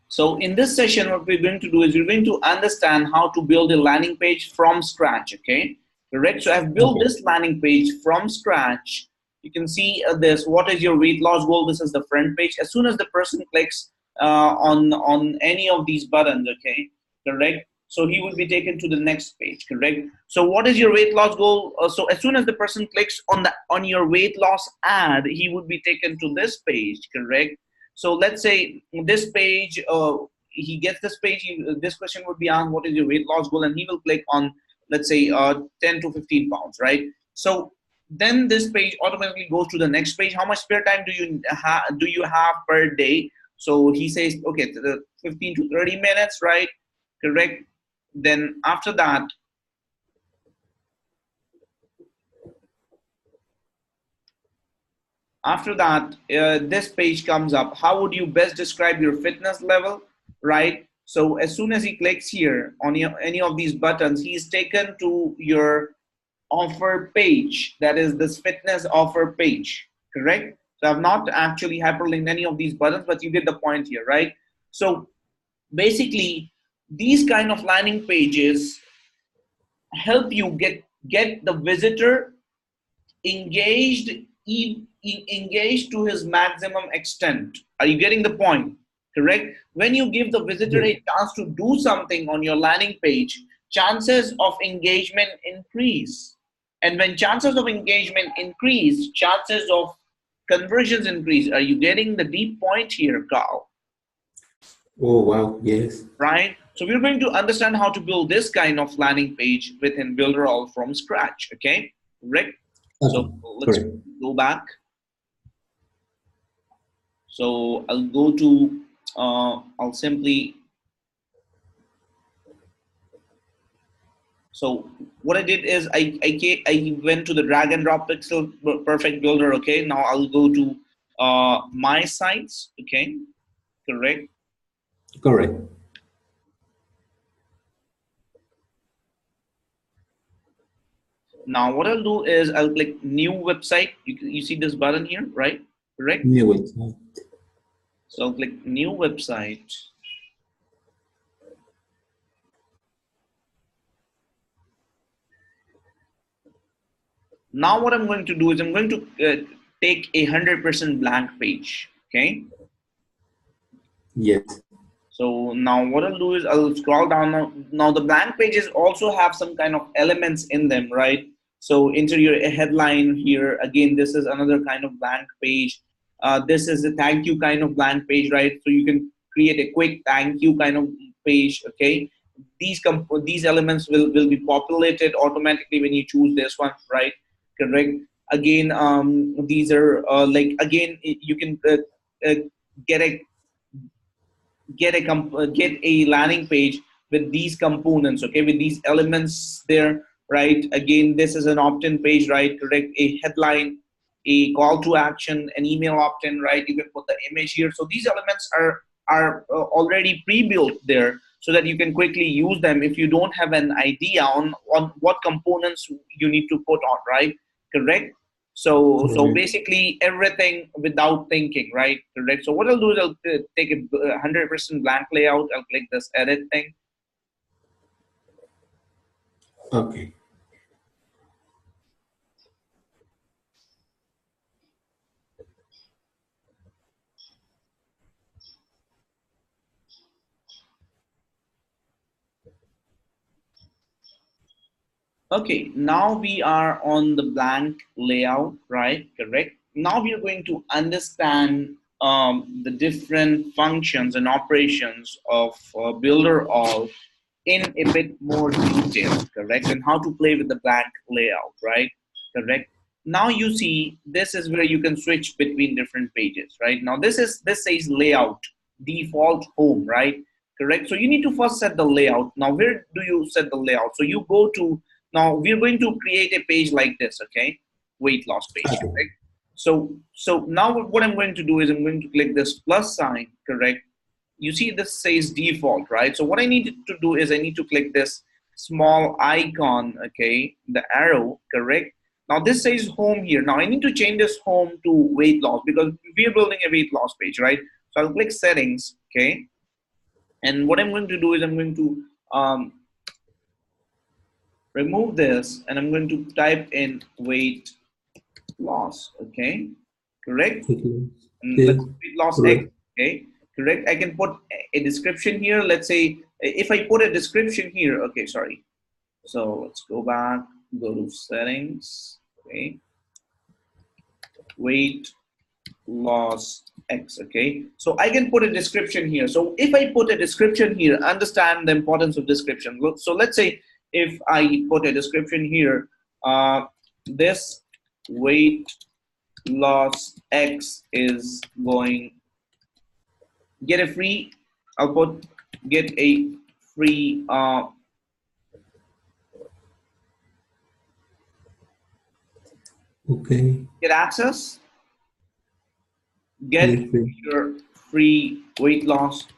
So in this session, what we're going to do is we're going to understand how to build a landing page from scratch, okay? Correct? So I've built this landing page from scratch. You can see this, what is your weight loss goal? This is the front page. As soon as the person clicks on any of these buttons, okay, correct? So he will be taken to the next page, correct? So what is your weight loss goal? So as soon as the person clicks on your weight loss ad, he would be taken to this page, correct? So let's say this page, he gets this page, this question would be asked, what is your weight loss goal? And he will click on, let's say 10 to 15 pounds, right? So then this page automatically goes to the next page. How much spare time do you have per day? So he says, okay, 15 to 30 minutes, right? Correct. Then after that, this page comes up. How would you best describe your fitness level, right? So as soon as he clicks here on any of these buttons, he is taken to your offer page. That is this fitness offer page, correct? So I've not actually hyperlinked any of these buttons, but you get the point here, right? So basically, these kind of landing pages help you get the visitor engaged to his maximum extent. Are you getting the point? Correct? When you give the visitor a chance to do something on your landing page, chances of engagement increase. And when chances of engagement increase, chances of conversions increase. Are you getting the deep point here, Carl? Oh, wow, yes. Right? So we're going to understand how to build this kind of landing page within Builderall from scratch, okay? Rick? So let's go back. So I'll go to, I'll simply, so what I did is I went to the drag and drop pixel perfect builder, okay? Now I'll go to my sites, okay? Correct? Correct. Now what I'll do is I'll click new website. You see this button here, right? Correct? New website. So I'll click new website. Now what I'm going to do is I'm going to take a 100% blank page, okay? Yes. So now what I'll do is I'll scroll down. Now the blank pages also have some kind of elements in them, right? So enter your headline here. Again, this is another kind of blank page. This is a thank you kind of blank page, right? So you can create a quick thank you kind of page, okay? These elements will be populated automatically when you choose this one, right? Correct. Again, these are like, again, you can get a landing page with these components, okay, with these elements there, right? Again, this is an opt-in page, right? Correct. A headline, a call to action, an email opt-in, right? You can put the image here. So these elements are already pre-built there, so that you can quickly use them if you don't have an idea on what components you need to put on, right? Correct. So basically everything without thinking, right? Correct. So what I'll do is I'll take a 100% blank layout. I'll click this edit thing. Okay. Okay, now we are on the blank layout, right? Correct. Now we are going to understand the different functions and operations of Builderall in a bit more detail, correct? And how to play with the blank layout, right? Correct. Now you see this is where you can switch between different pages, right? Now this says layout, default home, right? Correct. So you need to first set the layout. Now where do you set the layout? So you go to, now we're going to create a page like this, okay? Weight loss page, correct? So now what I'm going to do is I'm going to click this plus sign, correct? You see this says default, right? So what I need to do is I need to click this small icon, okay? The arrow, correct? Now this says home here. Now I need to change this home to weight loss because we're building a weight loss page, right? So I'll click settings, okay? And what I'm going to do is I'm going to remove this, and I'm going to type in weight loss. Okay, correct. Okay. And let's Yes. weight loss X. Correct. Okay, correct. I can put a description here. Let's say if I put a description here. Okay, sorry. So let's go back, go to settings. Okay, weight loss X. Okay, so I can put a description here. So if I put a description here, understand the importance of description. So let's say if I put a description here, this weight loss X is going get a free. I'll put get a free Okay. get access, get Yes. Yes. your free weight loss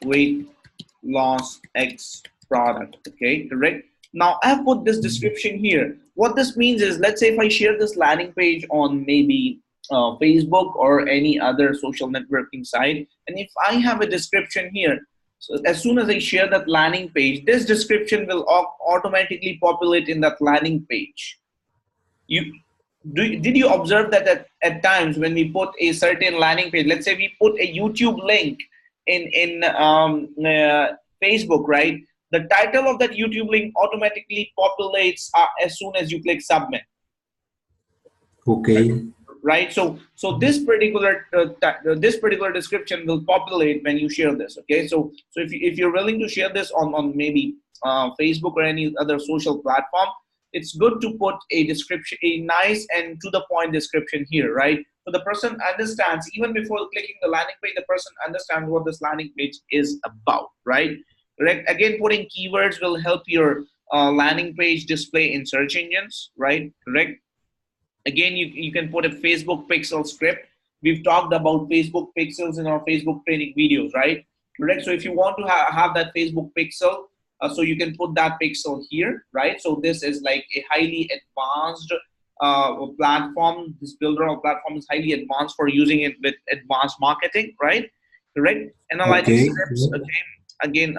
X product. Okay, correct. Now I have put this description here. What this means is, let's say if I share this landing page on maybe Facebook or any other social networking site, and if I have a description here, so as soon as I share that landing page, this description will automatically populate in that landing page. Did you observe that at times when we put a certain landing page, let's say we put a YouTube link in Facebook, right? The title of that YouTube link automatically populates as soon as you click submit, Okay. right? So this particular description will populate when you share this. Okay, so if you're willing to share this on maybe Facebook or any other social platform, it's good to put a description, a nice and to the point description here, right? So the person understands, even before clicking the landing page, the person understands what this landing page is about, right? Correct. Again, putting keywords will help your landing page display in search engines, right? Correct. Again, you can put a Facebook pixel script. We've talked about Facebook pixels in our Facebook training videos, right? Correct. So if you want to have that Facebook pixel, so you can put that pixel here, right? So this is like a highly advanced platform. This builder of platform is highly advanced for using it with advanced marketing, right? Correct. Analytics Okay. scripts. Yes. Okay. Again,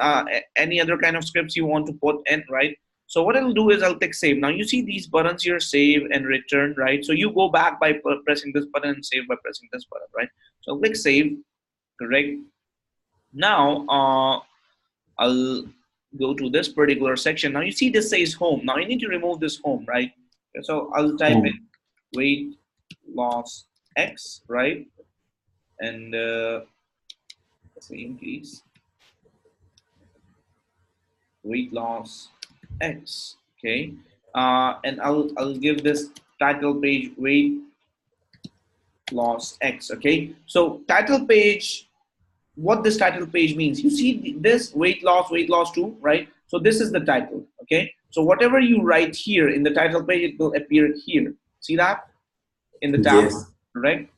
any other kind of scripts you want to put in, right? So what I'll do is I'll click save. Now you see these buttons here, save and return, right? So you go back by pressing this button and save by pressing this button, right? So I'll click save, correct. Now I'll go to this particular section. Now you see this says home. Now you need to remove this home, right? Okay, so I'll type in Home. weight loss X, right? And same please, weight loss X, okay. And I'll give this title page weight loss X. Okay, so title page, what this title page means, you see this weight loss 2, right? So this is the title. Okay, so whatever you write here in the title page, it will appear here. See that in the tab, Yes. right?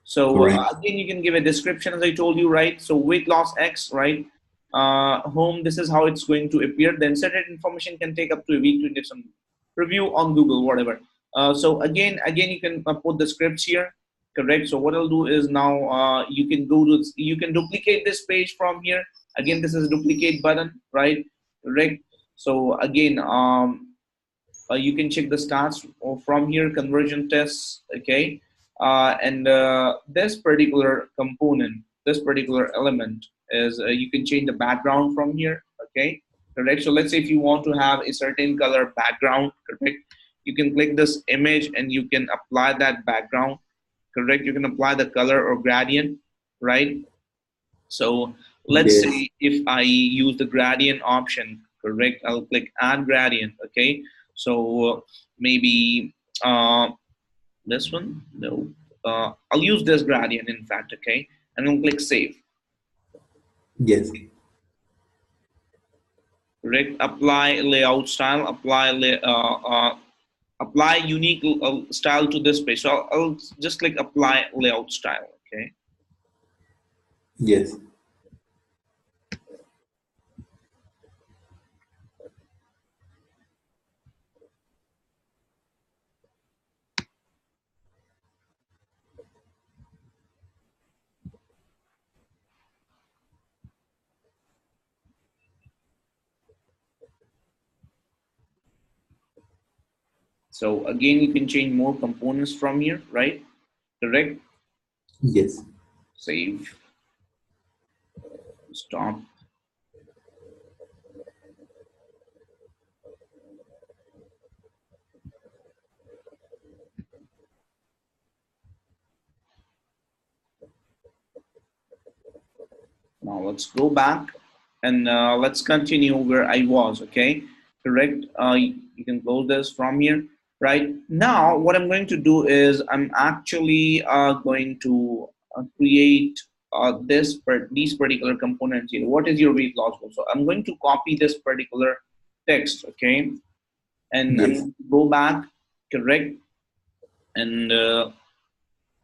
So Correct. again, you can give a description as I told you, right? So weight loss X, right? Home, this is how it's going to appear. The inserted information can take up to a week to get some review on Google, whatever. So again, you can put the scripts here, correct? So what I'll do is now you can go to, you can duplicate this page from here. Again, this is a duplicate button, right? Correct. So again, you can check the stats from here, conversion tests, okay. And this particular component, this particular element is you can change the background from here, okay, correct. So let's say if you want to have a certain color background, correct, you can click this image and you can apply that background, correct. You can apply the color or gradient, right? So let's Yes. say if I use the gradient option, correct, I'll click add gradient, okay. So maybe this one, no, I'll use this gradient in fact, okay, and I'll click save, Yes. correct. Apply layout style, apply unique style to this page. So I'll just click apply layout style, okay. Yes. So again, you can change more components from here, right? Correct. Yes. Save, stop. Now let's go back and let's continue where I was, okay? Correct. You can close this from here. Right now, what I'm going to do is I'm actually going to create these particular components here. What is your weight loss goal? So I'm going to copy this particular text, okay? And I'm Yes. going to go back, correct? And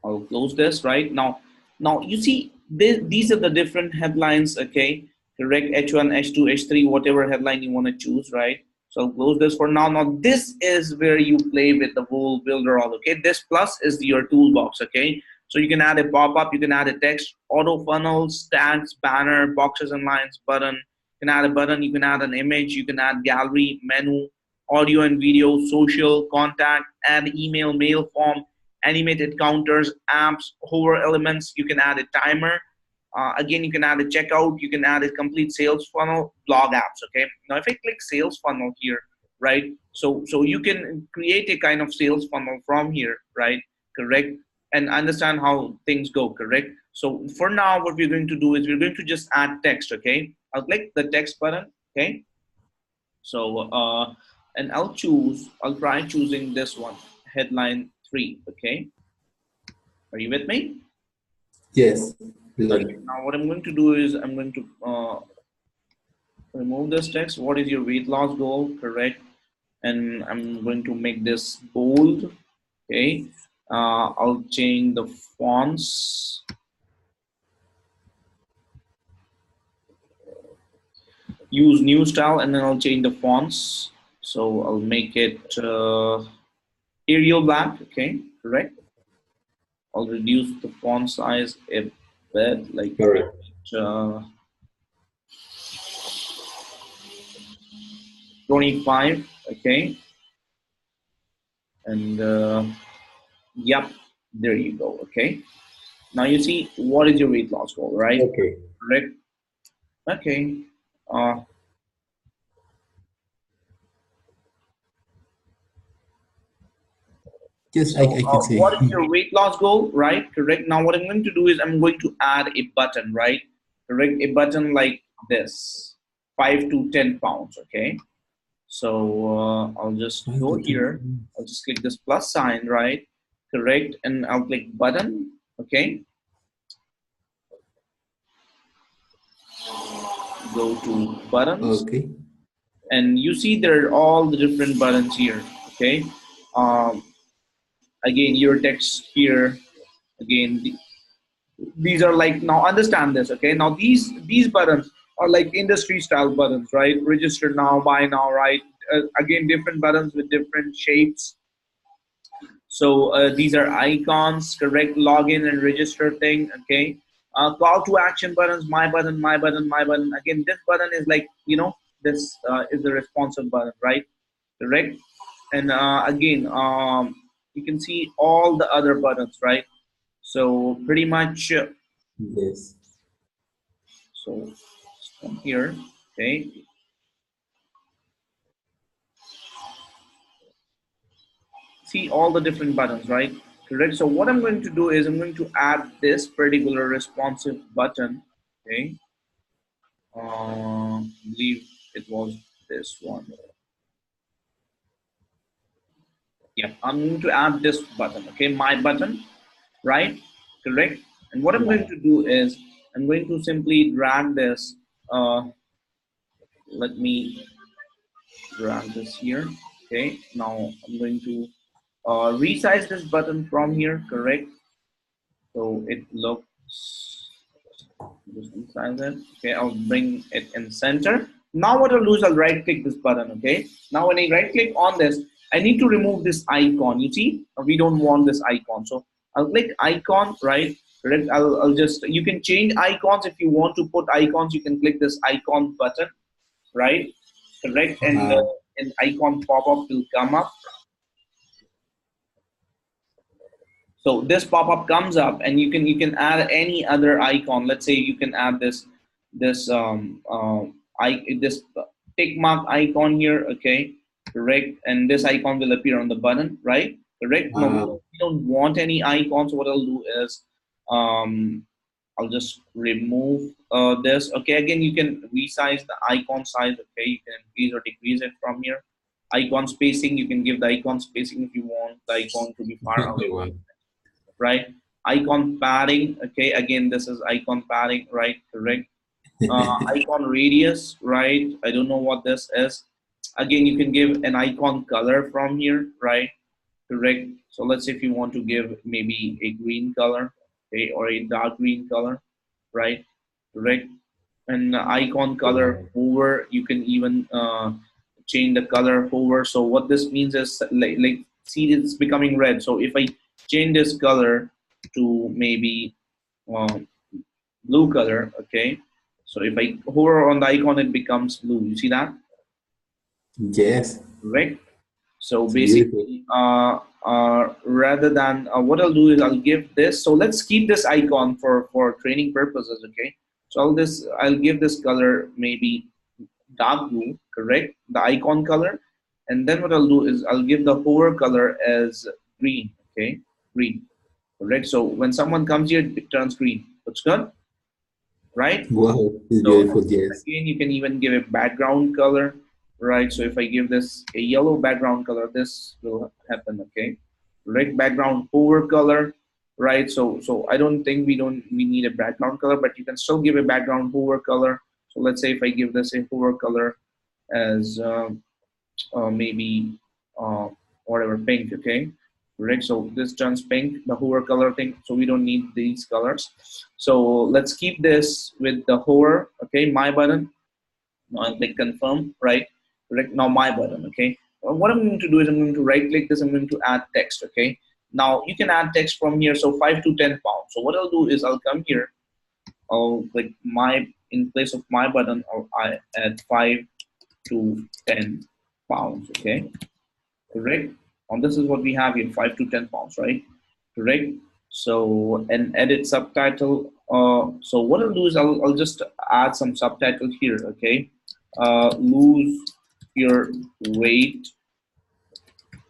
I'll close this right now. Now you see these are the different headlines, okay? Correct, H1, H2, H3, whatever headline you want to choose, right? So I'll close this for now. Now this is where you play with the whole builder all, okay? This plus is your toolbox, okay? So you can add a pop-up, you can add a text, auto funnels, tags, banner, boxes and lines, button. You can add a button, you can add an image, you can add gallery, menu, audio and video, social, contact, add email, mail form, animated counters, apps, hover elements. You can add a timer. Again, you can add a checkout. You can add a complete sales funnel, blog apps. Okay. Now, if I click sales funnel here, right? So you can create a kind of sales funnel from here, right? Correct. And understand how things go. Correct. So for now, what we're going to do is we're going to just add text. Okay. I'll click the text button. Okay. So and I'll try choosing this one, headline 3. Okay. Are you with me? Yes. Okay. Learn. Now what I'm going to do is I'm going to remove this text. What is your weight loss goal? Correct. And I'm going to make this bold. Okay. I'll change the fonts. Use new style, and then I'll change the fonts. So I'll make it Arial black. Okay. Correct. I'll reduce the font size a bit, like Correct. uh, 25. Okay. And yep, there you go. Okay. Now you see what is your weight loss goal, right? Okay. Correct. Okay. Uh, Yes, so I can what is see. your weight loss goal, right? Correct. Now what I'm going to do is I'm going to add a button, right? Correct. A button like this, 5 to 10 pounds. Okay. So I'll just Five go to ten. here. I'll just click this plus sign, right? Correct. And I'll click button. Okay. Go to buttons. Okay. And you see there are all the different buttons here. Okay. Um, Again, your text here. Again, these are like, now understand this. Okay. Now these buttons are like industry style buttons, right? Register now, buy now, right? Again, different buttons with different shapes. So these are icons, correct? Login and register thing. Okay. Call to action buttons, my button, my button, my button. Again, this button is like, this is the responsive button, right? Correct. And again, you can see all the other buttons, right? So pretty much, Yes. so from here, okay, see all the different buttons, right? Correct. So what I'm going to do is I'm going to add this particular responsive button, okay. I believe it was this one. Yeah, I'm going to add this button, okay, my button, right? Correct. And what I'm Yeah. going to do is I'm going to simply drag this. Let me drag this here. Okay. Now I'm going to resize this button from here. Correct. So it looks, just resize it. Okay. I'll bring it in center. Now what I'll do is I'll right click this button. Okay. Now when I right click on this, I need to remove this icon. You see, we don't want this icon. So I'll click icon, right? Correct. I'll just, you can change icons. If you want to put icons, you can click this icon button, right? Correct. And Uh, an icon pop-up will come up. So this pop-up comes up, and you can add any other icon. Let's say you can add this tick mark icon here, okay, correct, and this icon will appear on the button, right? Correct. No, Wow. we don't want any icons. What I'll do is um, I'll just remove this. Okay, again, you can resize the icon size. Okay, you can increase or decrease it from here. Icon spacing, you can give the icon spacing if you want the icon to be far away, Wow. right? Icon padding, okay, again, this is icon padding, right? Correct. Icon radius, right? I don't know what this is. Again, you can give an icon color from here, right? Correct. So let's say if you want to give maybe a green color, okay, or a dark green color, right? Correct. And icon color Wow. hover, you can even change the color hover. So what this means is like see, it's becoming red. So if I change this color to maybe um, blue color, okay, so if I hover on the icon, it becomes blue. You see that, Yes. right? So It's beautiful. basically, rather than what I'll do is I'll give this. So let's keep this icon for training purposes, okay? So I'll give this color maybe dark blue, correct? The icon color, and then what I'll do is I'll give the hover color as green, okay? Green, correct? So when someone comes here, it turns green. Looks good, right? Wow. It's So beautiful. Yes. again, you can even give a background color, right? So if I give this a yellow background color, this will happen, okay? Red background hover color, right? So I don't think we need a background color, but you can still give a background hover color. So let's say if I give this a hover color as maybe uh, whatever, pink, okay, right? So this turns pink, the hover color thing, so we don't need these colors. So let's keep this with the hover, okay, my button. Now I'll click confirm, right? Correct. Now my button, okay. What I'm going to do is I'm going to right click this, I'm going to add text, okay. Now you can add text from here, so 5 to 10 pounds. So what I'll do is I'll come here, I'll click my, in place of my button, I add 5 to 10 pounds, okay, correct. And this is what we have here, 5 to 10 pounds, right? Correct. So and edit subtitle. So what I'll do is I'll just add some subtitle here, okay. Lose your weight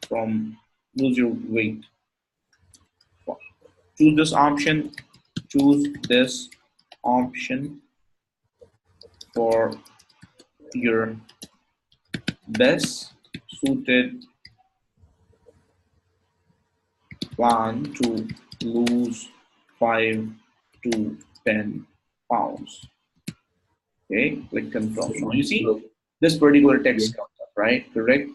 from lose your weight. Choose this option. Choose this option for your best suited plan to lose 5 to 10 pounds. Okay, click confirm. Now you see this particular Yeah. text comes up, right? Correct.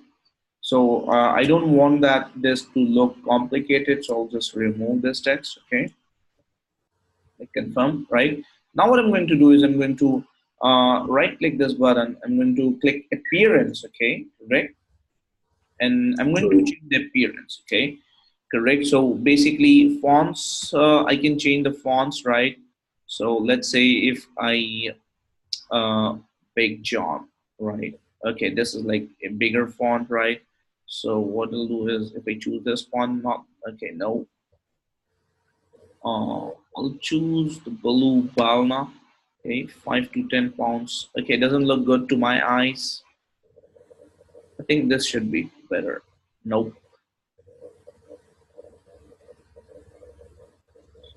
So I don't want that this to look complicated, so I'll just remove this text. Okay, click confirm. Right. Now what I'm going to do is I'm going to right click this button. I'm going to click appearance. Okay, correct, and I'm going to So, change the appearance. Okay, correct. So basically fonts, I can change the fonts, right? So let's say if I Big John, right? Okay, this is like a bigger font, right? So what I'll do is if I choose this font, not okay, no. I'll choose the blue Balna. Okay, 5 to 10 pounds. Okay, doesn't look good to my eyes. I think this should be better. Nope.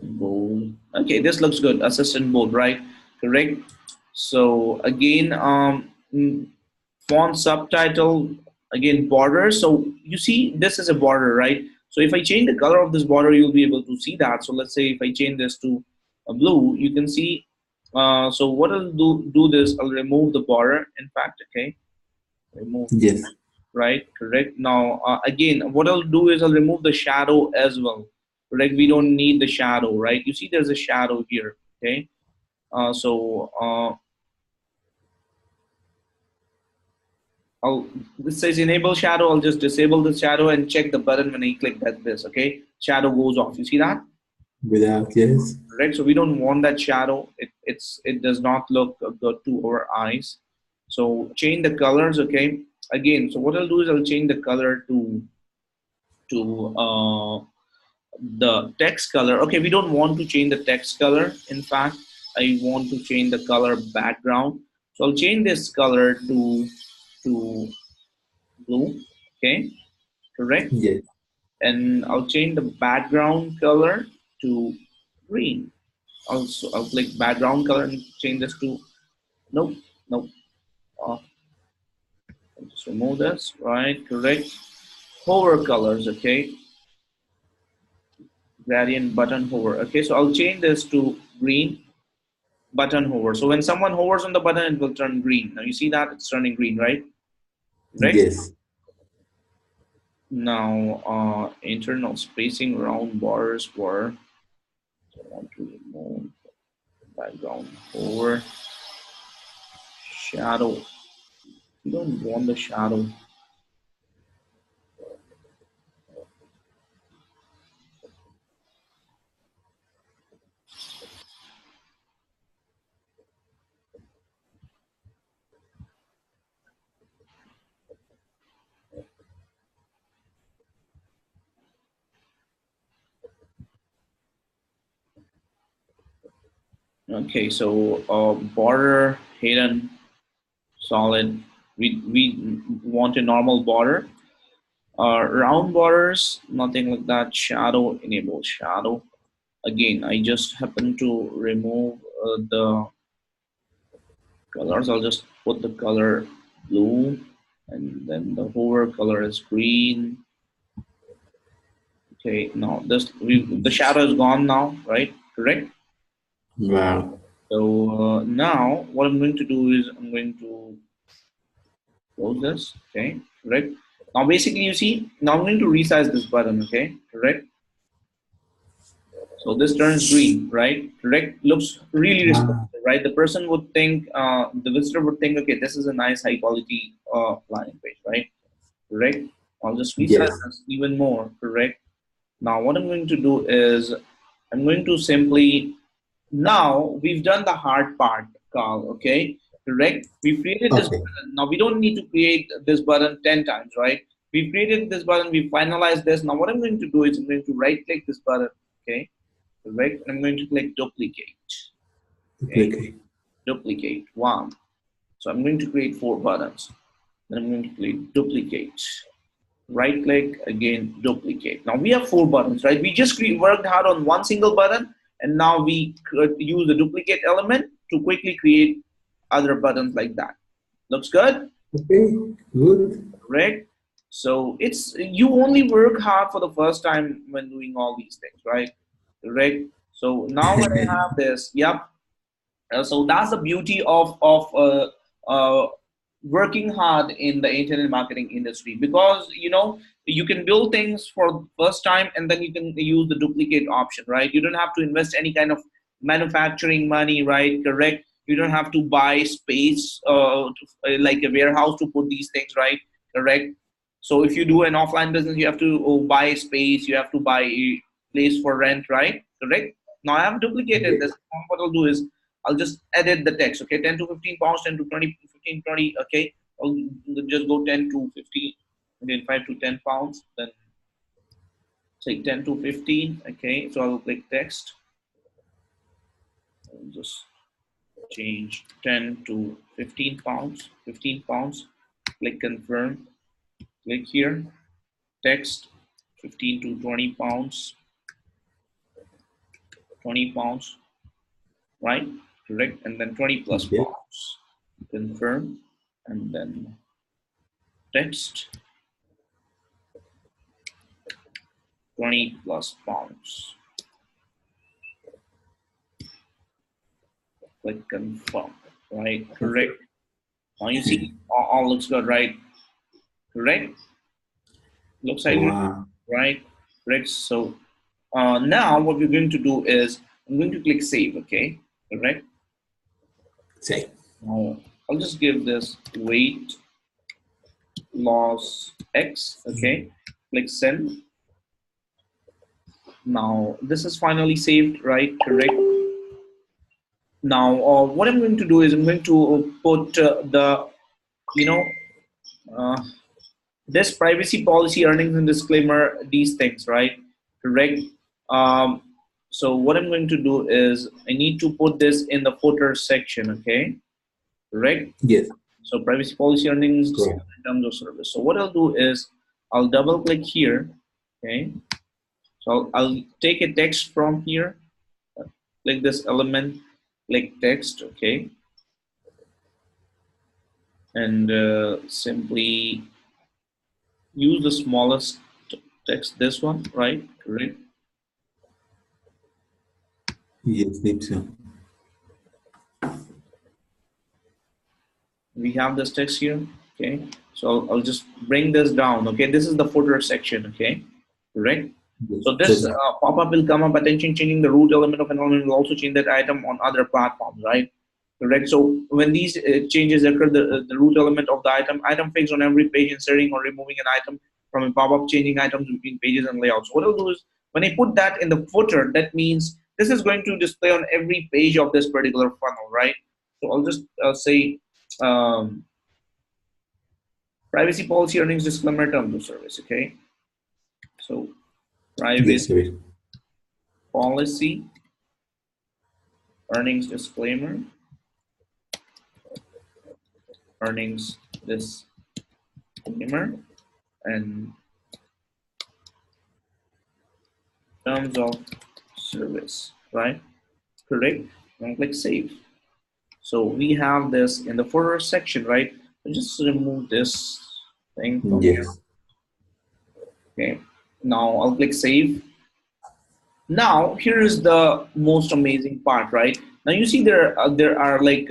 Bold. Okay, this looks good. Assistant bold, right? Correct. So again, font subtitle, again border. So you see this is a border, right? So if I change the color of this border, you'll be able to see that. So let's say if I change this to a blue, you can see. So what I'll do this, I'll remove the border. In fact, okay, remove, yes. right? Correct. Now again, what I'll do is I'll remove the shadow as well. Correct. We don't need the shadow, right? You see, there's a shadow here. Okay. This says enable shadow. I'll just disable the shadow and check the button when I click that this. Okay, shadow goes off. You see that? Without, yes. Right. So we don't want that shadow. It does not look good to our eyes. So change the colors. Okay. Again, so what I'll do is I'll change the color to the text color. Okay, we don't want to change the text color. In fact, I want to change the color background. So I'll change this color to blue. Okay, correct. Yes. And I'll change the background color to green. Also, I'll click background color and change this to nope, nope. I'll just remove this. Right, correct. Hover colors. Okay, gradient button hover. Okay, so I'll change this to green button hover. So when someone hovers on the button, it will turn green. Now you see that it's turning green, right? Right. Yes. Now internal spacing around borders were. So I want to remove background hover shadow. You don't want the shadow. Okay, so border hidden solid. We want a normal border. Round borders, nothing like that. Shadow, enable shadow. Again, I just happen to remove the colors. I'll just put the color blue, and then the hover color is green. Okay, now the shadow is gone now, right? Correct. Wow. So now what I'm going to do is I'm going to close this. Okay, correct. Now basically you see now I'm going to resize this button. Okay, correct. So this turns green, right? Correct. Looks really Wow. responsive, right? The person would think, the visitor would think, okay, this is a nice high quality landing page, right? Correct. I'll just resize Yes. this even more. Correct. Now what I'm going to do is I'm going to simply, now we've done the hard part, Carl. Okay, correct. We've created this Okay. button. Now we don't need to create this button 10 times, right? We've created this button. We finalized this. Now what I'm going to do is I'm going to right click this button. Okay, correct. And I'm going to click duplicate. Okay, Okay. duplicate one. So I'm going to create 4 buttons. Then I'm going to click duplicate. Right click, again duplicate. Now we have 4 buttons, right? We just worked hard on one single button, and now we could use the duplicate element to quickly create other buttons like that. Looks good, Okay. Good. right? So it's, you only work hard for the first time when doing all these things, right? Correct. So now when I have this, yep. So that's the beauty of working hard in the internet marketing industry, because you can build things for the first time and then you can use the duplicate option, right? You don't have to invest any kind of manufacturing money, right? Correct. You don't have to buy space, like a warehouse to put these things, right? Correct. So if you do an offline business, you have to buy space, you have to buy a place for rent, right? Correct. Now I have duplicated Yes. this. What I'll do is I'll just edit the text. Okay, 10 to 15 pounds, 10 to 20, 15, 20. Okay, I'll just go 10 to 15, again 5 to 10 pounds, then say 10 to 15. Okay, so I'll click text. I'll just change 10 to 15 pounds, 15 pounds. Click confirm. Click here. Text 15 to 20 pounds, 20 pounds, right? Correct, and then 20 plus Yes. pounds. Confirm, and then text 20 plus pounds. Click confirm, right? Okay. Correct. Now you see all looks good, right? Correct. Looks like good, Wow. right? Correct. So now what we're going to do is I'm going to click save. Okay. Correct. Say. Now I'll just give this weight loss X. Okay. Click send. Now this is finally saved, right? Correct. Now what I'm going to do is I'm going to put the you know uh, this privacy policy, earnings and disclaimer, these things, right? Correct. So what I'm going to do is I need to put this in the footer section, okay? Correct? Yes. So privacy policy earnings Correct. in terms of service. So what I'll do is I'll double click here, okay? So I'll take a text from here, click this element, click text, okay? And simply use the smallest text, this one, right? Correct. Yes, deep so. We have this text here, okay? So I'll just bring this down, okay? This is the footer section, okay? Correct. Yes. So this Totally. pop-up will come up, attention changing the root element of an element will also change that item on other platforms, right? Correct. So when these changes occur, the root element of the item fixed on every page, inserting or removing an item from a pop-up, changing items between pages and layouts. What I'll do is when I put that in the footer, that means this is going to display on every page of this particular funnel, right? So I'll just say um, privacy policy earnings disclaimer terms of service, okay? So Yes, privacy sir. policy earnings disclaimer, earnings disclaimer, and terms of service, right? Correct. And click save. So we have this in the footer section, right? I'll just remove this thing from here. Yes. Okay. Now I'll click save. Now here is the most amazing part, right? Now you see there are like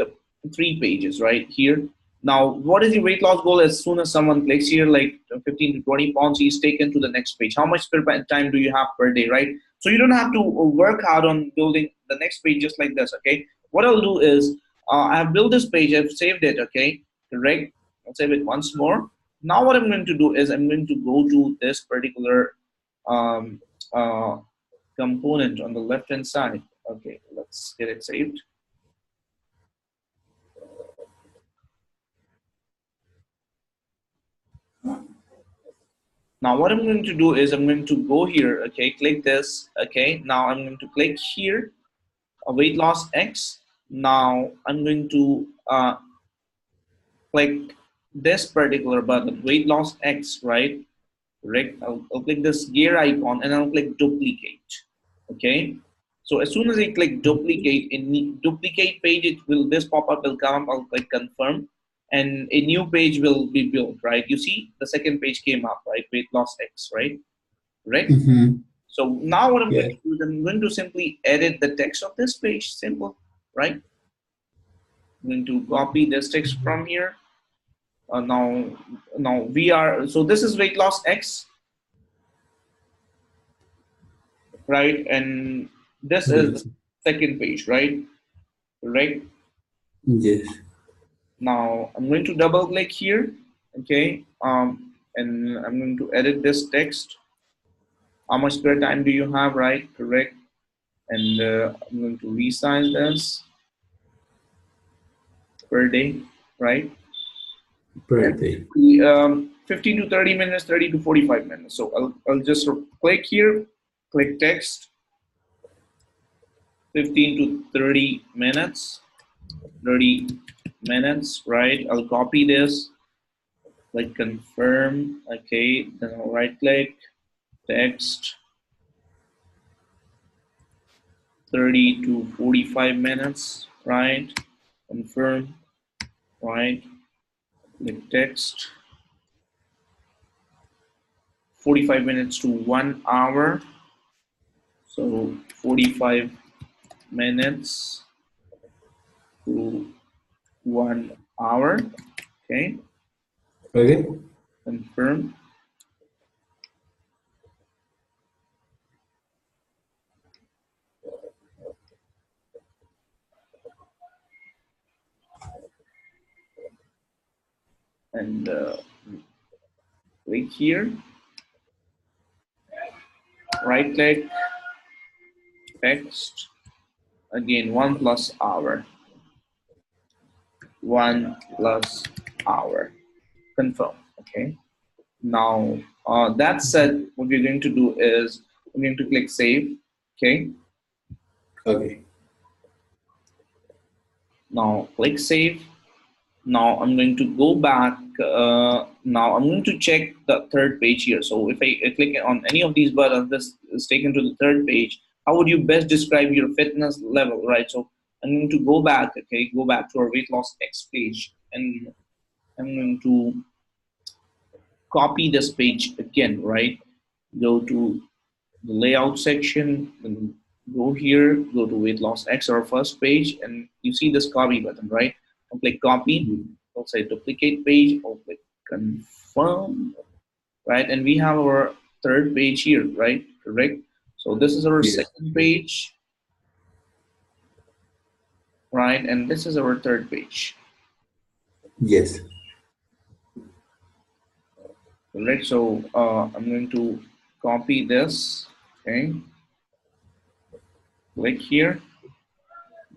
3 pages right here. Now what is the weight loss goal? As soon as someone clicks here, like 15 to 20 pounds, he's taken to the next page. How much spare time do you have per day, right? So you don't have to work hard on building the next page just like this, okay? What I'll do is I have built this page, I've saved it, okay? Correct. I'll save it once more. Now what I'm going to do is I'm going to go to this particular um, uh, component on the left hand side. Okay, let's get it saved. Now what I'm going to do is I'm going to go here, okay, click this, okay. Now I'm going to click here, weight loss X. Now I'm going to click this particular button, weight loss X, right? Correct. I'll click this gear icon and I'll click duplicate. Okay. So as soon as I click duplicate in the duplicate page, it will this pop-up will come. I'll click confirm, and a new page will be built. Right. You see the second page came up. Right. Weight loss X. Right. Right. Mm-hmm. So now what I'm going Yes. to do is I'm going to simply edit the text of this page. Simple. Right. I'm going to copy this text from here. Now we are. So this is weight loss X. Right, and this is the Yes. second page, right? Right. Yes. Now I'm going to double click here, okay, and I'm going to edit this text. How much spare time do you have, right? Correct. And I'm going to resize this per day, right? Per And day. 15 to 30 minutes, 30 to 45 minutes. So I'll just click here, click text, 15 to 30 minutes. 30 minutes, right? I'll copy this, like confirm, okay, then I'll right click, text, 30 to 45 minutes, right? Confirm, right? Click text, 45 minutes to 1 hour. So 45 minutes to 1 hour, okay? Okay. Confirm. And click here, right click, text, again 1 plus hour, 1 plus hour, confirm. Okay, now that said, what we're going to do is we're going to click save. Okay. Okay. Now click save. Now I'm going to go back. Now I'm going to check the third page here. So if I click on any of these buttons, this is taken to the third page. How would you best describe your fitness level, right? So I'm going to go back, okay, go back to our weight loss X page, and I'm going to copy this page again, right? Go to the layout section, and go here, go to weight loss X, our first page, and you see this copy button, right? I'll click copy. I'll say duplicate page. I'll click confirm, right? And we have our third page here, right? Correct. So this is our Yes. second page, right? And this is our third page, Yes. correct? So I'm going to copy this, okay? Click here,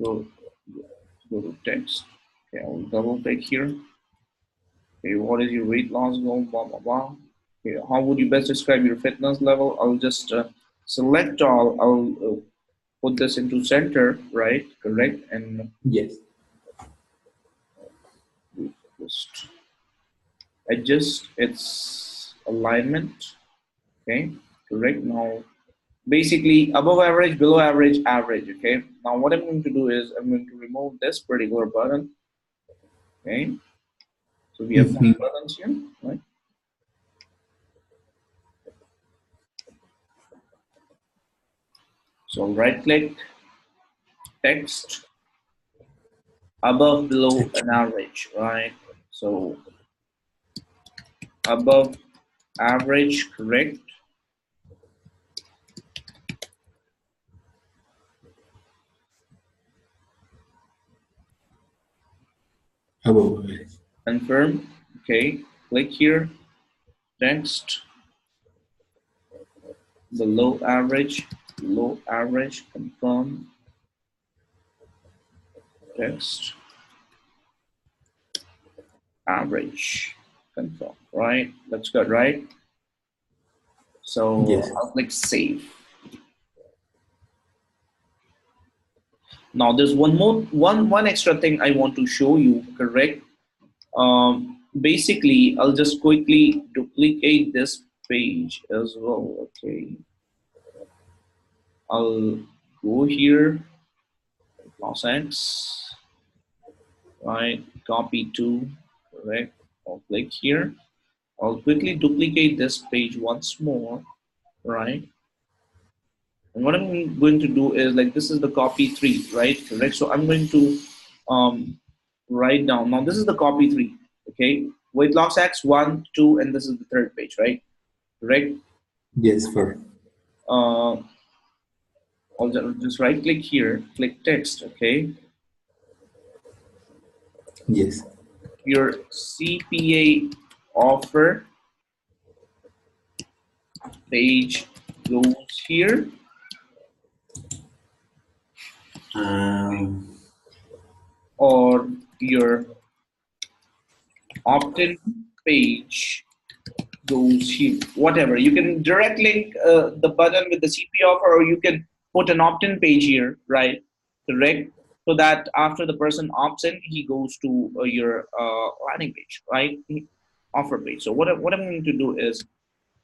go go to text. Okay, I'll double click here. Okay, what is your weight loss goal? Blah blah blah. Okay, how would you best describe your fitness level? I'll just select all. I'll put this into center, right? Correct, and Yes. just adjust its alignment. Okay, correct. Now, basically above average, below average, average. Okay. Now, what I'm going to do is I'm going to remove this particular button. Okay. So we have three Mm-hmm. buttons here, right? So right click, text, above, below, and average, right? So above average, correct. Above average. Confirm. Okay. Click here. Text, below average, confirm. Text, average, confirm. Right. That's good, right? So Yes. I'll click save. Now there's one extra thing I want to show you, correct? Basically, I'll just quickly duplicate this page as well. Okay, I'll go here, plus X, right? Copy to, correct? I'll click here. I'll quickly duplicate this page once more, right? And what I'm going to do is like this is the copy three, right? Correct. So I'm going to write down. Now this is the copy three. Okay. Weight loss X 1, 2, and this is the third page, right? Correct. Yes, for. I'll just right click here, click text. Okay. Yes. Your CPA offer page goes here. Um, Or your opt-in page goes here, whatever. You can direct link the button with the CP offer, or you can put an opt-in page here, right? Correct. So that after the person opts in, he goes to your landing page, right? Offer page. So what I'm going to do is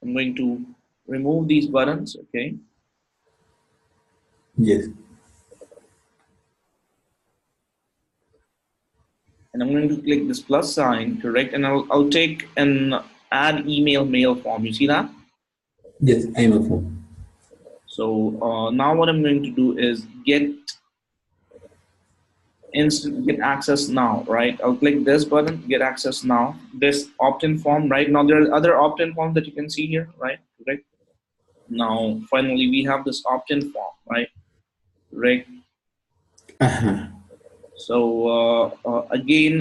I'm going to remove these buttons, okay? yes. And I'm going to click this plus sign, correct? And I'll take an add email mail form. You see that? Yes, I'm a phone. So now what I'm going to do is get get access now, right? I'll click this button, get access now. This opt-in form, right? Now there are other opt-in forms that you can see here, right? Correct. Now finally we have this opt-in form, right? Correct. Uh-huh. So again,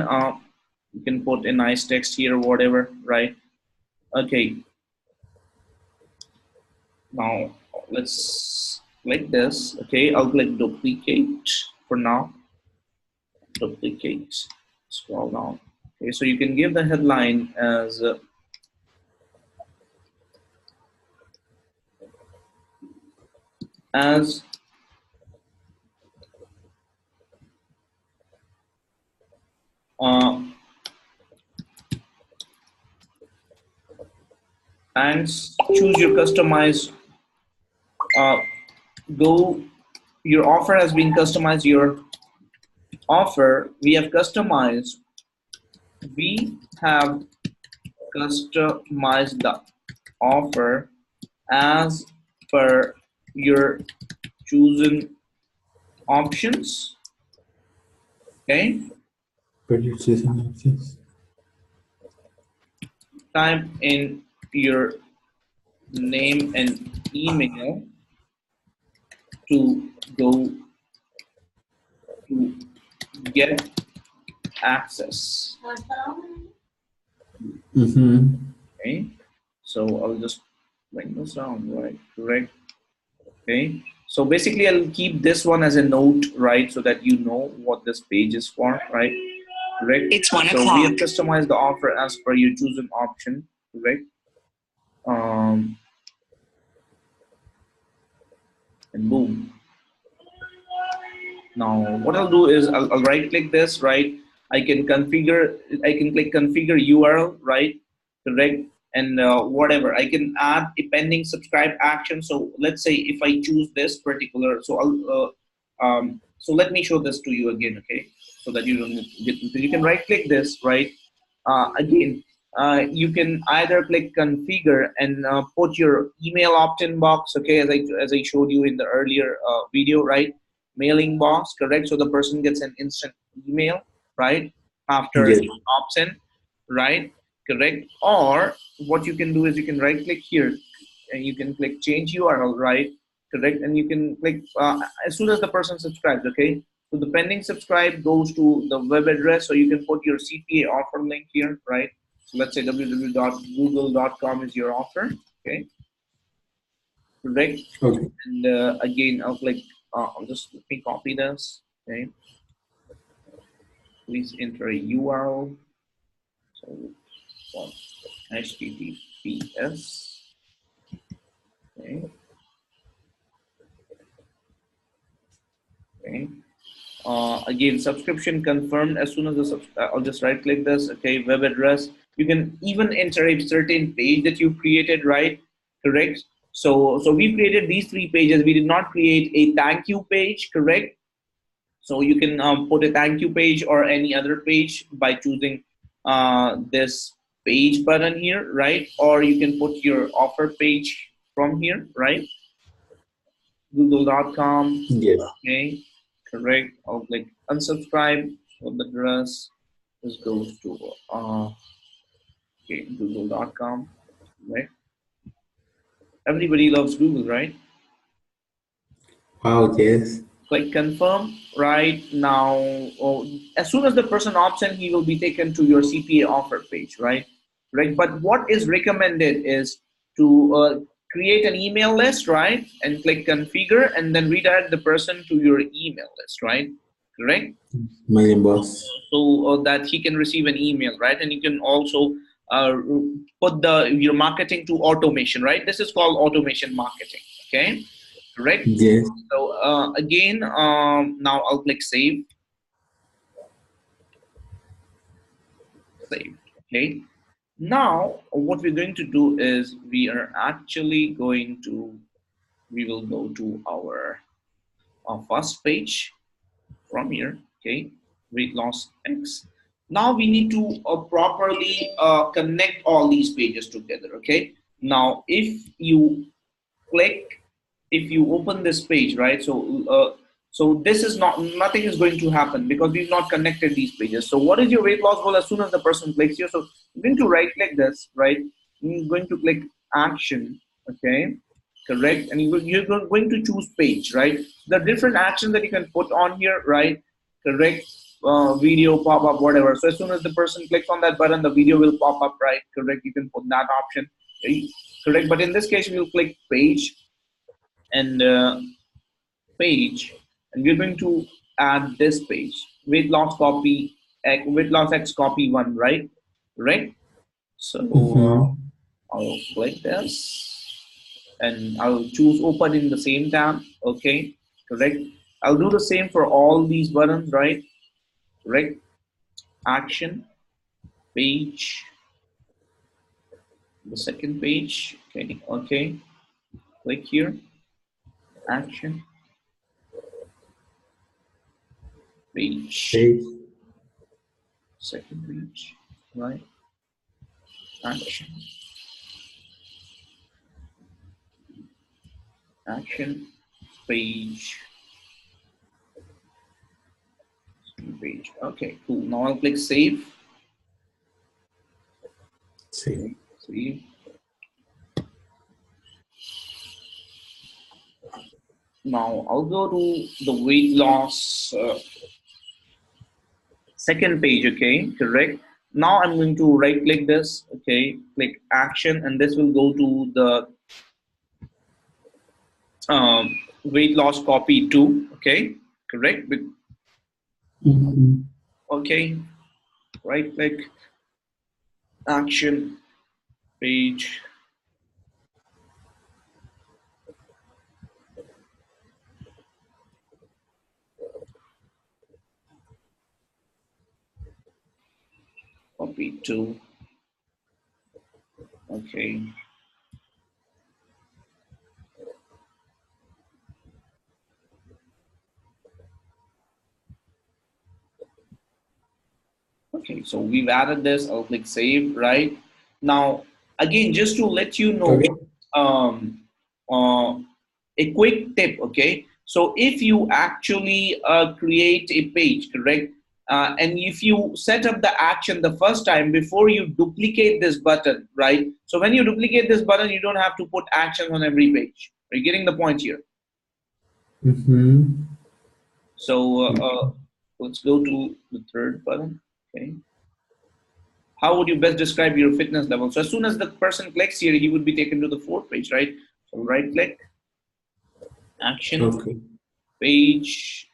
you can put a nice text here, whatever, right? Okay. Now let's click this. Okay, I'll click duplicate for now. Duplicate. Scroll down. Okay, so you can give the headline as as and choose your customized go your offer has been customized. Your offer we have customized the offer as per your chosen options. Okay, Purchasing options. type in your name and email to go to get access. Okay, so I'll just bring this down, right? Correct. Okay, so basically I'll keep this one as a note, right, so that you know what this page is for, right? Correct. It's 1 so o'clock. We have customized the offer as per your chosen option, correct? And boom. Now what I'll do is I'll right click this, right? I can click configure URL, right? Correct. And whatever, I can add a pending subscribe action. So let's say if I choose this particular, so so let me show this to you again, okay? So that you don't get, you can right click this, right? Again, you can either click configure and put your email opt-in box, okay, as I showed you in the earlier video, right? Mailing box, correct? So the person gets an instant email, right, after Yes. he opts in, right? Correct. Or what you can do is you can right click here and you can click change URL, right? Correct. And you can click as soon as the person subscribes, okay? So the pending subscribe goes to the web address, so you can put your CPA offer link here, right? So let's say www.google.com is your offer, okay? Correct. Okay. And again, I'll just let me copy this, okay? Please enter a URL. So HTTPS, okay? Okay. Again, subscription confirmed. As soon as I'll just right click this, okay, web address. You can even enter a certain page that you created, right? Correct. So we created these 3 pages. We did not create a thank you page, correct? So you can put a thank you page or any other page by choosing this page button here, right? Or you can put your offer page from here, right? Google.com, Yes. okay, correct. I'll click unsubscribe. So the address this goes to okay, Google.com, right? Everybody loves Google, right? Wow. Yes. Click confirm right now. Or as soon as the person opts in, he will be taken to your CPA offer page, right? Right. But what is recommended is to create an email list, right? And click configure, and then redirect the person to your email list, right? Correct. My inbox. So that he can receive an email, right? And you can also put your marketing to automation, right? This is called automation marketing, okay? Correct. Yes. So again, now I'll click save. Save. Okay. Now what we're going to do is we will go to our first page from here. Okay. Weight loss X. Now we need to properly connect all these pages together. Okay. Now if you open this page, right? So this is nothing is going to happen because we've not connected these pages. So what is your weight loss goal as soon as the person clicks here? So I'm going to right click this, right? I'm going to click action, okay? Correct. And you're going to choose page, right? The different actions that you can put on here, right? Correct. Video pop up, whatever. So as soon as the person clicks on that button, the video will pop up, right? Correct. You can put that option, okay? Correct. But in this case, we'll click page and page, and we're going to add this page, weight loss X copy 1, right? So I'll click this. and I'll choose open in the same tab. Okay, correct. I'll do the same for all these buttons, right? Correct. Action, page, the second page. Okay, okay. Click here. Action, page, Page. second page, right? Action, action, page, page. Okay, cool. Now I'll click save. See. Okay, save. Now I'll go to the weight loss second page. Okay, correct. Now I'm going to right click this. Okay, click action, and this will go to the weight loss copy 2. Okay, correct. Mm-hmm. Okay, right click, action, page, copy 2. Okay, okay, so we've added this. I'll click save. Right now, again, just to let you know, Okay. um, uh, a quick tip. Okay, so if you actually create a page, correct, and if you set up the action the first time before you duplicate this button, right? So when you duplicate this button, you don't have to put actions on every page. Are you getting the point here? Mm-hmm. So let's go to the third button. Okay. How would you best describe your fitness level? So as soon as the person clicks here, he would be taken to the fourth page, right? So right click, action, Okay. page,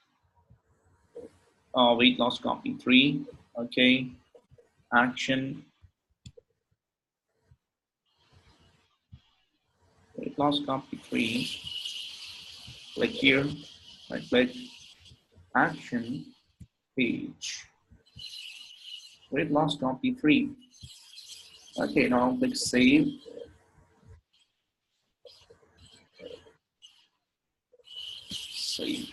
weight loss copy 3. Okay, action, weight loss copy 3. Click here, right click, action, page, weight loss copy 3. Okay, now click save. Save.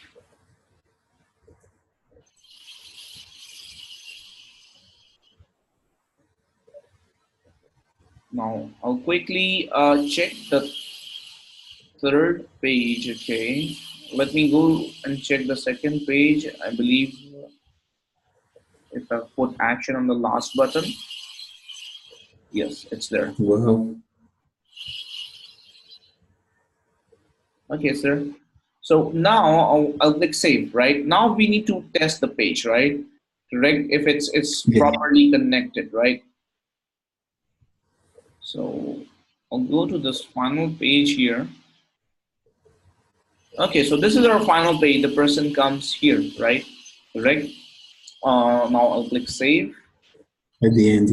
Now I'll quickly check the third page. Okay, let me go and check the second page. I believe if I put action on the last button, yes, it's there. Wow. Okay, sir. So now I'll click save. Right now we need to test the page, right? Correct. If it's Yes. properly connected, right? So I'll go to this final page here. Okay, so this is our final page. The person comes here, right? Correct. Now I'll click save. At the end.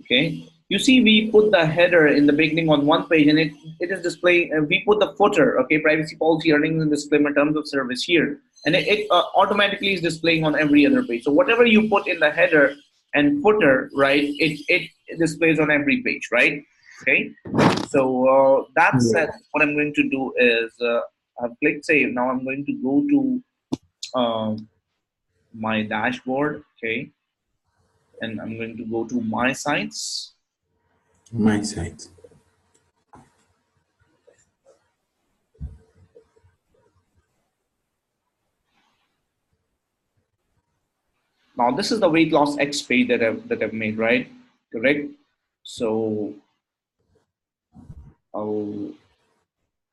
Okay, you see we put the header in the beginning on one page, and it is displaying, we put the footer, okay, privacy policy, earnings and disclaimer, terms of service here, and it automatically is displaying on every other page. So whatever you put in the header and footer, right, it displays on every page, right? Okay, so that Yeah. said, what I'm going to do is I've clicked save. Now I'm going to go to my dashboard, okay, and I'm going to go to my sites. My side. Now this is the weight loss X page that I've made, right? Correct. So I'll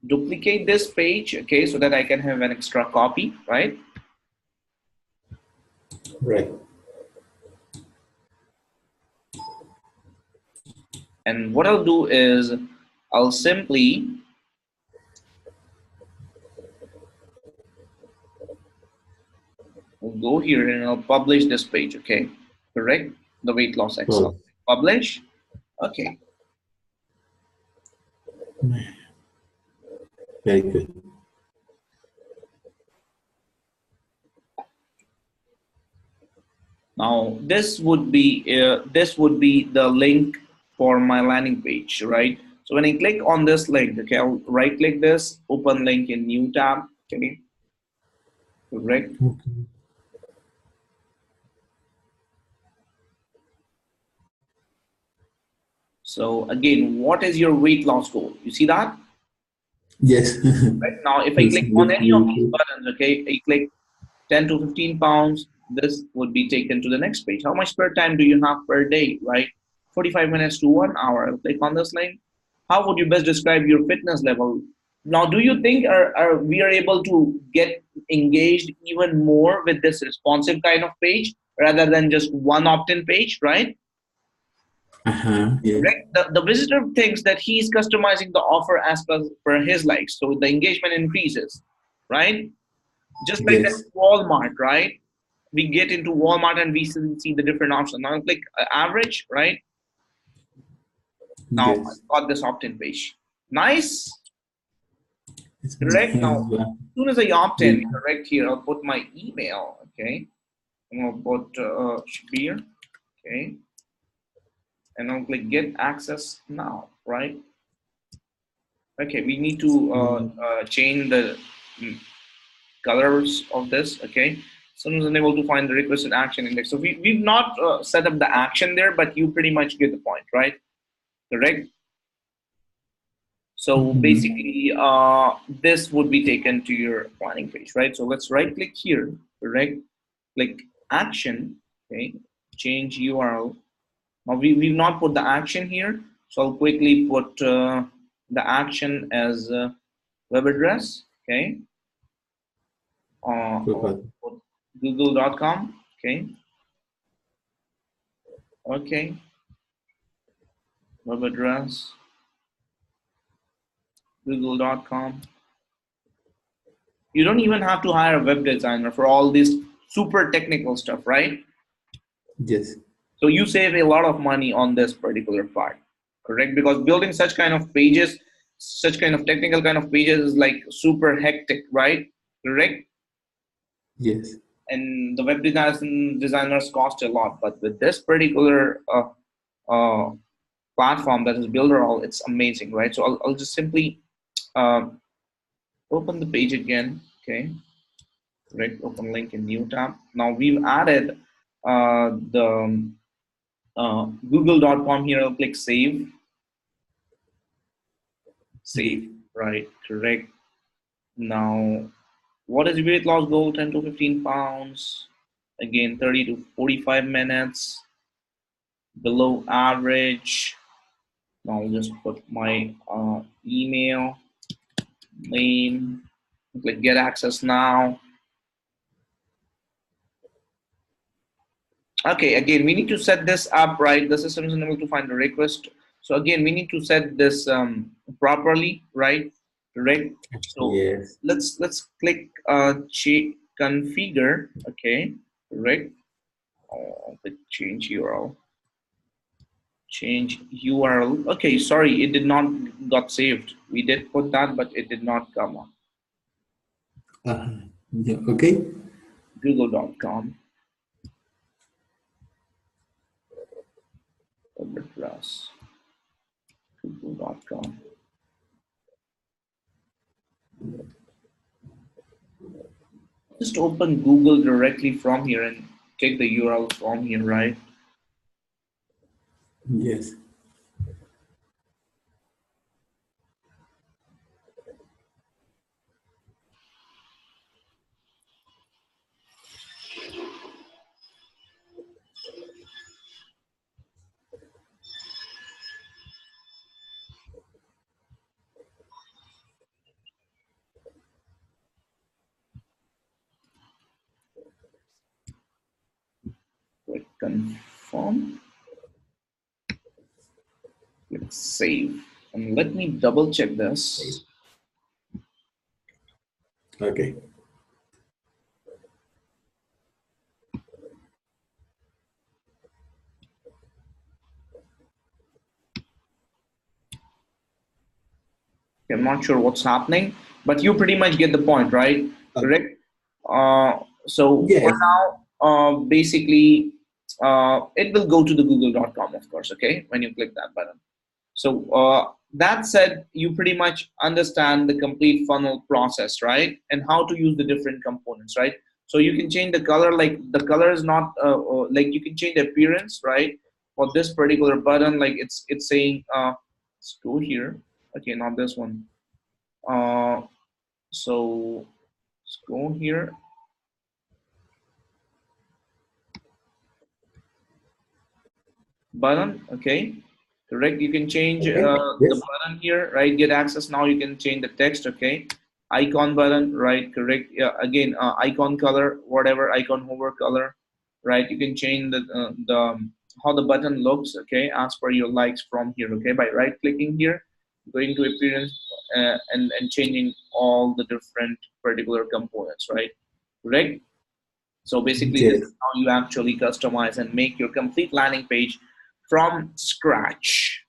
duplicate this page, okay, so that I can have an extra copy, right? Right. And what I'll do is I'll simply go here and I'll publish this page, okay? Correct. The weight loss X. Oh. Publish. Okay. Very good. Now this would be the link for my landing page, right? So when I click on this link, okay, I'll right click this, open link in new tab, okay, correct. Okay. So again, what is your weight loss goal? You see that? Yes. Right now, if I It's click on good any of these to buttons, okay, I click 10 to 15 pounds, this would be taken to the next page. How much spare time do you have per day, right? 45 minutes to 1 hour. I'll click on this link. How would you best describe your fitness level? Now, do you think we are able to get engaged even more with this responsive kind of page rather than just one opt-in page, right? Yes. Right? The visitor thinks that he's customizing the offer as per his likes, so the engagement increases, right? Just like that Yes. Walmart, right? We get into Walmart and we see the different options. Now I click average, right? Now Yes. I got this opt-in page. Nice, It's correct. Now, yeah. as soon as I opt Yeah. in, correct here, I'll put my email, okay? I'm gonna put Shabir, okay? And I'll click get access now, right? Okay, we need to change the mm, colors of this, okay? Someone is unable to find the requested action index. So we've not set up the action there, but you pretty much get the point, right? Correct? So Mhm. basically, this would be taken to your planning page, right? So let's right click here, correct? Click action, okay? Change URL. Now we've not put the action here, so I'll quickly put the action as web address, okay? Super. Google.com, okay? Okay, web address, google.com. You don't even have to hire a web designer for all this super technical stuff, right? Yes. So you save a lot of money on this particular part, correct? Because building such kind of pages, such kind of technical kind of pages is like super hectic, right? Correct? Yes. And the web designers cost a lot, but with this particular uh, platform that is Builderall, it's amazing, right? So I'll just simply uh, open the page again, okay? Right, open link in new tab. Now we've added the google.com here. I'll click save, save, Yes. right, correct. Now, what is weight loss goal? 10 to 15 pounds. Again, 30 to 45 minutes, below average. Now I'll just put my email, name, click get access now. Okay, again, we need to set this up, right? The system is unable to find the request. So again, we need to set this properly, right? Right. So Yes. let's click configure. Okay, right. Click change URL. Change URL. Okay, sorry, it did not got saved. We did put that, but it did not come on. Yeah. Okay. Google.com address. Google.com. Just open Google directly from here and take the URL from here, right? Yes. Click confirm, click save. And let me double check this. Okay. I'm not sure what's happening. But you pretty much get the point, right? Okay. Correct. So for Yes. now, basically, it will go to the google.com, of course. Okay, when you click that button. So that said, you pretty much understand the complete funnel process, right? And how to use the different components, right? So you can change the color, like the color is not like you can change the appearance, right? For this particular button, like it's saying let's go here. Okay, not this one. Uh, so let's go here. Button, okay, correct. You can change Okay. the Yes. button here, right? Get access now. You can change the text, okay. Icon button, right? Correct. Yeah, again, icon color, whatever icon hover color, right? You can change the how the button looks, okay, as per your likes from here, okay, by right clicking here, going to appearance and changing all the different particular components, right? Correct. So basically, this Yes. is how you actually customize and make your complete landing page from scratch.